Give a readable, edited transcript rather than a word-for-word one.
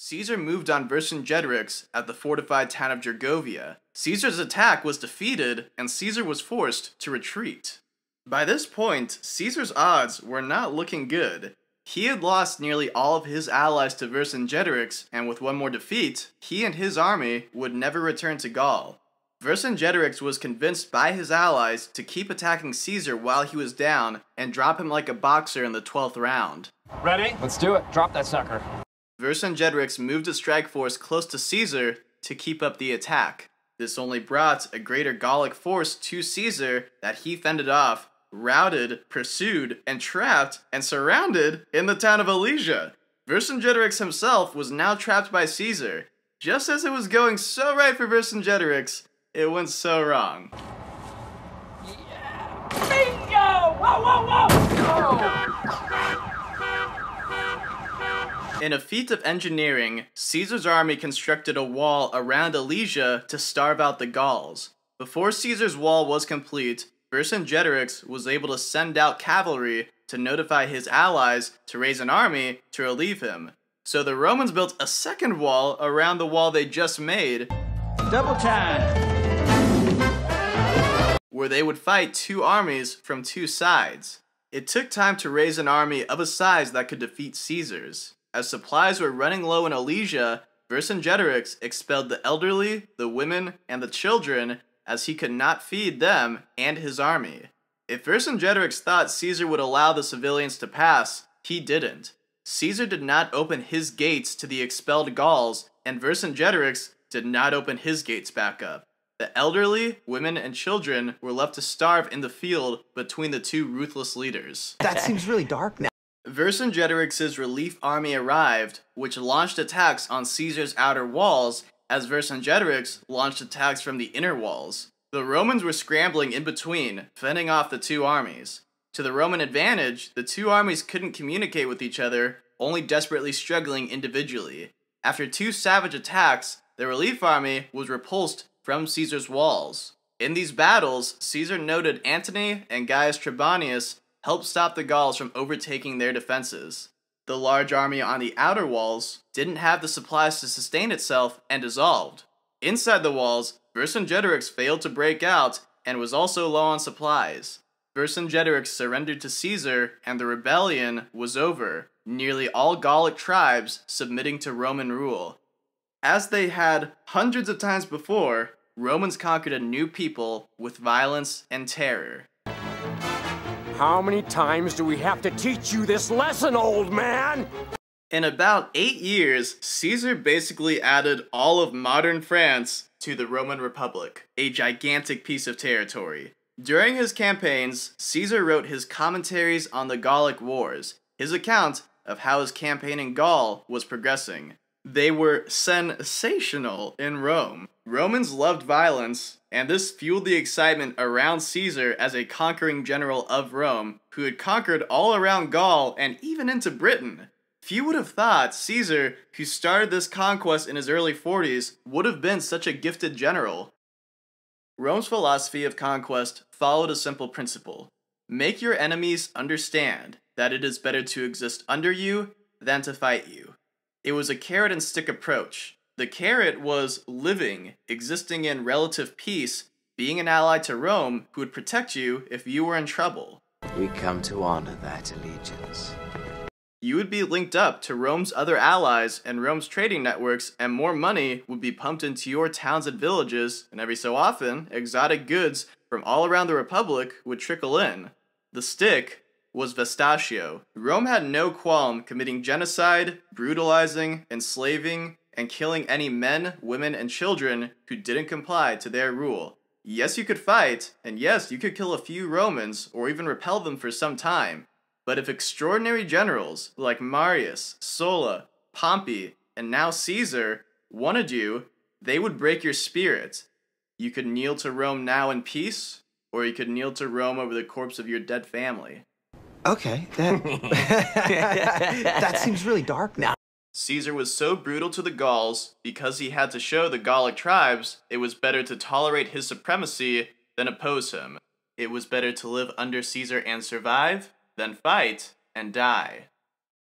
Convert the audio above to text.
Caesar moved on Vercingetorix at the fortified town of Gergovia. Caesar's attack was defeated, and Caesar was forced to retreat. By this point, Caesar's odds were not looking good. He had lost nearly all of his allies to Vercingetorix, and with one more defeat, he and his army would never return to Gaul. Vercingetorix was convinced by his allies to keep attacking Caesar while he was down and drop him like a boxer in the 12th round. Ready? Let's do it. Drop that sucker. Vercingetorix moved a strike force close to Caesar to keep up the attack. This only brought a greater Gallic force to Caesar that he fended off, routed, pursued, and trapped, and surrounded in the town of Alesia. Vercingetorix himself was now trapped by Caesar. Just as it was going so right for Vercingetorix, it went so wrong. Yeah. Bingo! Whoa, whoa, whoa! In a feat of engineering, Caesar's army constructed a wall around Alesia to starve out the Gauls. Before Caesar's wall was complete, Vercingetorix was able to send out cavalry to notify his allies to raise an army to relieve him. So the Romans built a second wall around the wall they just made. Double time! Where they would fight two armies from two sides. It took time to raise an army of a size that could defeat Caesar's. As supplies were running low in Alesia, Vercingetorix expelled the elderly, the women, and the children, as he could not feed them and his army. If Vercingetorix thought Caesar would allow the civilians to pass, he didn't. Caesar did not open his gates to the expelled Gauls, and Vercingetorix did not open his gates back up. The elderly, women, and children were left to starve in the field between the two ruthless leaders. That seems really dark now. Vercingetorix's relief army arrived, which launched attacks on Caesar's outer walls, as Vercingetorix launched attacks from the inner walls. The Romans were scrambling in between, fending off the two armies. To the Roman advantage, the two armies couldn't communicate with each other, only desperately struggling individually. After two savage attacks, the relief army was repulsed from Caesar's walls. In these battles, Caesar noted Antony and Gaius Trebonius helped stop the Gauls from overtaking their defenses. The large army on the outer walls didn't have the supplies to sustain itself and dissolved. Inside the walls, Vercingetorix failed to break out and was also low on supplies. Vercingetorix surrendered to Caesar and the rebellion was over, nearly all Gallic tribes submitting to Roman rule. As they had hundreds of times before, Romans conquered a new people with violence and terror. How many times do we have to teach you this lesson, old man? In about 8 years, Caesar basically added all of modern France to the Roman Republic, a gigantic piece of territory. During his campaigns, Caesar wrote his commentaries on the Gallic Wars, his account of how his campaign in Gaul was progressing. They were sensational in Rome. Romans loved violence, and this fueled the excitement around Caesar as a conquering general of Rome, who had conquered all around Gaul and even into Britain. Few would have thought Caesar, who started this conquest in his early 40s, would have been such a gifted general. Rome's philosophy of conquest followed a simple principle. Make your enemies understand that it is better to exist under you than to fight you. It was a carrot and stick approach. The carrot was living, existing in relative peace, being an ally to Rome who would protect you if you were in trouble. We come to honor that allegiance. You would be linked up to Rome's other allies and Rome's trading networks, and more money would be pumped into your towns and villages, and every so often, exotic goods from all around the Republic would trickle in. The stick was Vestaccio. Rome had no qualm committing genocide, brutalizing, enslaving, and killing any men, women, and children who didn't comply to their rule. Yes, you could fight, and yes, you could kill a few Romans, or even repel them for some time. But if extraordinary generals like Marius, Sulla, Pompey, and now Caesar wanted you, they would break your spirit. You could kneel to Rome now in peace, or you could kneel to Rome over the corpse of your dead family. Okay, that seems really dark now. Caesar was so brutal to the Gauls because he had to show the Gallic tribes it was better to tolerate his supremacy than oppose him. It was better to live under Caesar and survive than fight and die.